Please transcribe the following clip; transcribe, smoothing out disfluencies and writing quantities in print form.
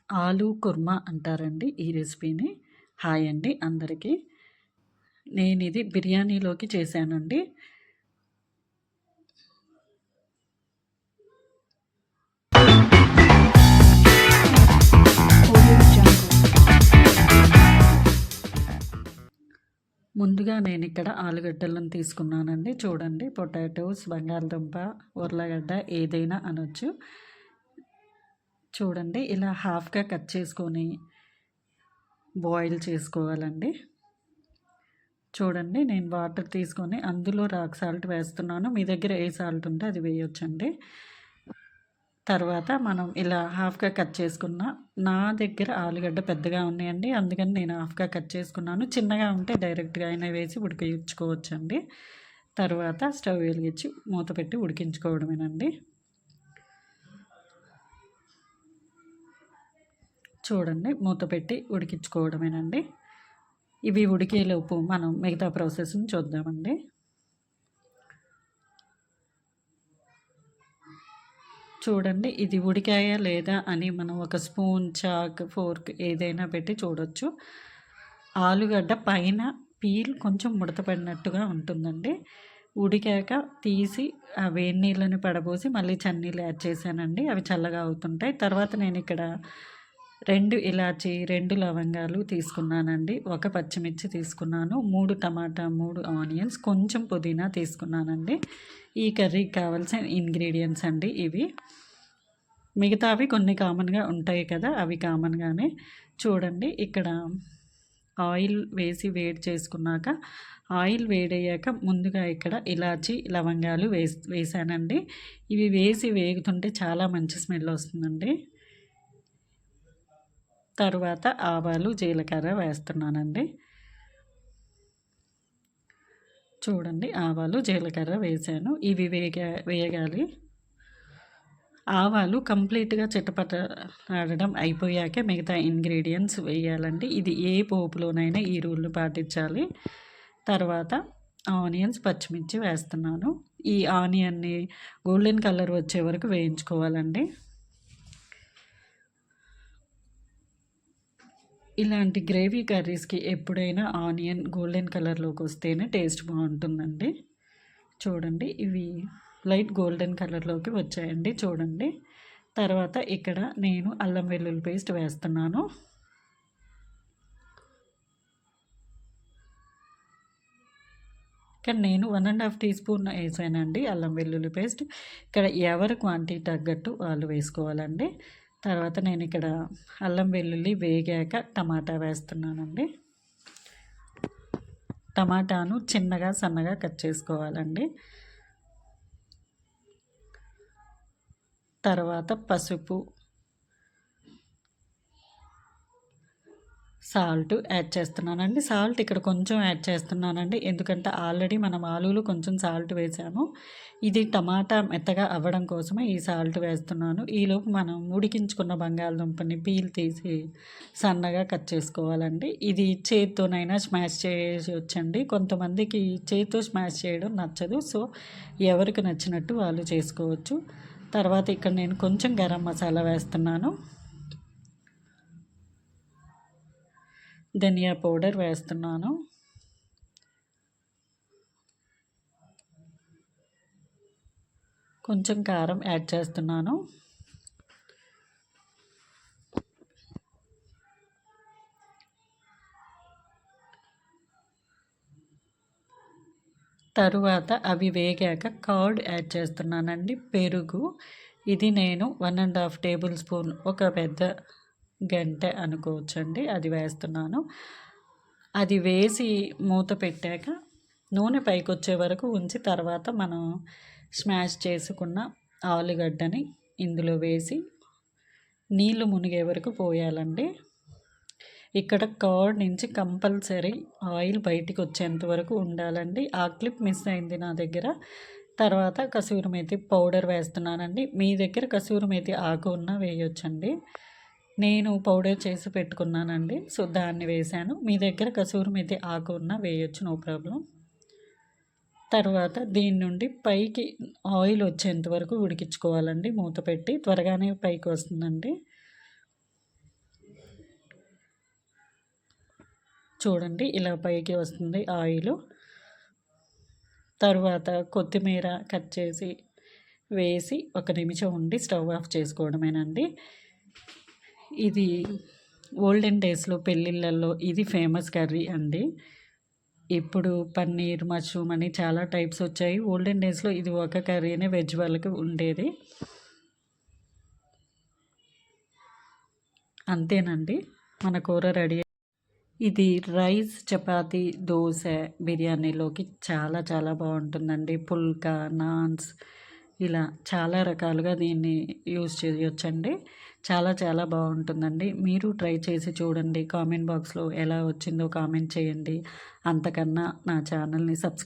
ఆలు కుర్మా అంటారండి ఈ రెసిపీని. హాయ్ అండి అందరికీ. నేనిది బిర్యానీలోకి చేశానండి. ముందుగా నేనిక్కడ ఆలుగడ్డలను తీసుకున్నానండి. చూడండి, పొటాటోస్, బంగాళదుంప, ఉర్లగడ్డ ఏదైనా అనొచ్చు. చూడండి, ఇలా హాఫ్‌గా కట్ చేసుకొని బాయిల్ చేసుకోవాలండి. చూడండి, నేను వాటర్ తీసుకొని అందులో రాక్ సాల్ట్ వేస్తున్నాను. మీ దగ్గర ఏ సాల్ట్ ఉంటే అది వేయొచ్చండి. తర్వాత మనం ఇలా హాఫ్‌గా కట్ చేసుకున్న, నా దగ్గర ఆలుగడ్డ పెద్దగా ఉన్నాయండి, అందుకని నేను హాఫ్‌గా కట్ చేసుకున్నాను. చిన్నగా ఉంటే డైరెక్ట్‌గా అయినా వేసి ఉడికించుకోవచ్చండి. తర్వాత స్టవ్ వెలిగించి మూత పెట్టి ఉడికించుకోవడమేనండి. చూడండి, మూత పెట్టి ఉడికించుకోవడమేనండి. ఇవి ఉడికేలోపు మనం మిగతా ప్రాసెస్ని చూద్దామండి. చూడండి, ఇది ఉడికాయా లేదా అని మనం ఒక స్పూన్, చాక్, ఫోర్క్ ఏదైనా పెట్టి చూడొచ్చు. ఆలుగడ్డ పైన పీల్ కొంచెం ముడతపడినట్టుగా ఉంటుందండి. ఉడికాక తీసి ఆ వేడి నీళ్ళని పడబోసి మళ్ళీ చన్నీళ్ళు యాడ్ చేశానండి. అవి చల్లగా అవుతుంటాయి. తర్వాత నేను ఇక్కడ 2 ఇలాచీ, 2 లవంగాలు తీసుకున్నానండి. ఒక పచ్చిమిర్చి తీసుకున్నాను. 3 టమాటా, 3 ఆనియన్స్, కొంచెం పుదీనా తీసుకున్నానండి. ఈ కర్రీకి కావాల్సిన ఇంగ్రీడియంట్స్ అండి ఇవి. మిగతావి కొన్ని కామన్‌గా ఉంటాయి కదా, అవి కామన్‌గానే. చూడండి, ఇక్కడ ఆయిల్ వేసి వేడి చేసుకున్నాక, ఆయిల్ వేడయ్యాక ముందుగా ఇక్కడ ఇలాచీ, లవంగాలు వేసానండి. ఇవి వేసి వేగుతుంటే చాలా మంచి స్మెల్ వస్తుందండి. తరువాత ఆవాలు, జీలకర్ర వేస్తున్నానండి. చూడండి, ఆవాలు, జీలకర్ర వేసాను. ఇవి వేగాలి. ఆవాలు కంప్లీట్‌గా చిటపటలాడడం అయిపోయాకే మిగతా ఇంగ్రీడియంట్స్ వేయాలండి. ఇది ఏ పోపులోనైనా ఈ రూల్‌ని పాటించాలి. తర్వాత ఆనియన్స్, పచ్చిమిర్చి వేస్తున్నాను. ఈ ఆనియన్‌ని గోల్డెన్ కలర్ వచ్చే వరకు వేయించుకోవాలండి. ఇలాంటి గ్రేవీ కర్రీస్‌కి ఎప్పుడైనా ఆనియన్ గోల్డెన్ కలర్‌లోకి వస్తేనే టేస్ట్ బాగుంటుందండి. చూడండి, ఇవి లైట్ గోల్డెన్ కలర్‌లోకి వచ్చాయండి. చూడండి, తర్వాత ఇక్కడ నేను అల్లం వెల్లుల్లి పేస్ట్ వేస్తున్నాను. ఇక్కడ నేను 1½ టీ స్పూన్ వేసానండి అల్లం వెల్లుల్లి పేస్ట్. ఇక్కడ ఎవరి క్వాంటిటీ తగ్గట్టు వాళ్ళు వేసుకోవాలండి. తర్వాత నేను ఇక్కడ అల్లం వెల్లుల్లి వేగాక టమాటా వేస్తున్నానండి. టమాటాను చిన్నగా, సన్నగా కట్ చేసుకోవాలండి. తర్వాత పసుపు, సాల్ట్ యాడ్ చేస్తున్నానండి. సాల్ట్ ఇక్కడ కొంచెం యాడ్ చేస్తున్నానండి, ఎందుకంటే ఆల్రెడీ మనం ఆలూలో కొంచెం సాల్ట్ వేసాము. ఇది టమాటా మెత్తగా అవ్వడం కోసమే ఈ సాల్ట్ వేస్తున్నాను. ఈలోపు మనం ఉడికించుకున్న బంగాళదుంపని పీల్ తీసి సన్నగా కట్ చేసుకోవాలండి. ఇది చేత్తోనైనా స్మాష్ చేయొచ్చండి. కొంతమందికి చేత్తో స్మాష్ చేయడం నచ్చదు, సో ఎవరికి నచ్చినట్టు వాళ్ళు చేసుకోవచ్చు. తర్వాత ఇక్కడ నేను కొంచెం గరం మసాలా వేస్తున్నాను. ధనియా పౌడర్ వేస్తున్నాను. కొంచెం కారం యాడ్ చేస్తున్నాను. తరువాత అవి వేగాక కర్డ్ యాడ్ చేస్తున్నానండి, పెరుగు. ఇది నేను 1½ టేబుల్ స్పూన్, ఒక పెద్ద గంట అనుకోవచ్చండి, అది వేస్తున్నాను. అది వేసి మూత పెట్టాక నూనె పైకి వచ్చే వరకు ఉంచి తర్వాత మనం స్మాష్ చేసుకున్న ఆలుగడ్డని ఇందులో వేసి నీళ్లు మునిగే వరకు పోయాలండి. ఇక్కడ కర్డ్ నుంచి కంపల్సరీ ఆయిల్ బయటికి వచ్చేంత వరకు ఉండాలండి. ఆ క్లిప్ మిస్ అయింది నా దగ్గర. తర్వాత కసూరి మేతి పౌడర్ వేస్తున్నానండి. మీ దగ్గర కసూరి మేతి ఆకు ఉన్నా వేయొచ్చండి. నేను పౌడర్ చేసి పెట్టుకున్నానండి, సో దాన్ని వేశాను. మీ దగ్గర కసూరి మేతి ఆకు ఉన్నా వేయొచ్చు, నో ప్రాబ్లం. తర్వాత దీని నుండి పైకి ఆయిల్ వచ్చేంత వరకు ఉడికించుకోవాలండి మూత పెట్టి. త్వరగానే పైకి వస్తుందండి. చూడండి ఇలా పైకి వస్తుంది ఆయిలు. తరువాత కొత్తిమీర కట్ చేసి వేసి 1 నిమిషం ఉండి స్టవ్ ఆఫ్ చేసుకోవడమేనండి. ఇది ఓల్డెన్ డేస్‌లో పెళ్ళిళ్ళల్లో ఇది ఫేమస్ కర్రీ అండి. ఇప్పుడు పన్నీర్, మష్రూమ్ అని చాలా టైప్స్ వచ్చాయి. ఓల్డెన్ డేస్‌లో ఇది ఒక కర్రీనే వెజ్ వాళ్ళకి ఉండేది. అంతేనండి, మన కూర రెడీ. ఇది రైస్, చపాతీ, దోస, బిర్యానీలోకి చాలా చాలా బాగుంటుందండి. పుల్కా, నాన్స్ ఇలా చాలా రకాలుగా దీన్ని యూజ్ చేయొచ్చండి. చాలా చాలా బాగుంటుందండి. మీరు ట్రై చేసి చూడండి. కామెంట్ బాక్స్లో ఎలా వచ్చిందో కామెంట్ చేయండి. అంతకన్నా నా ఛానల్ని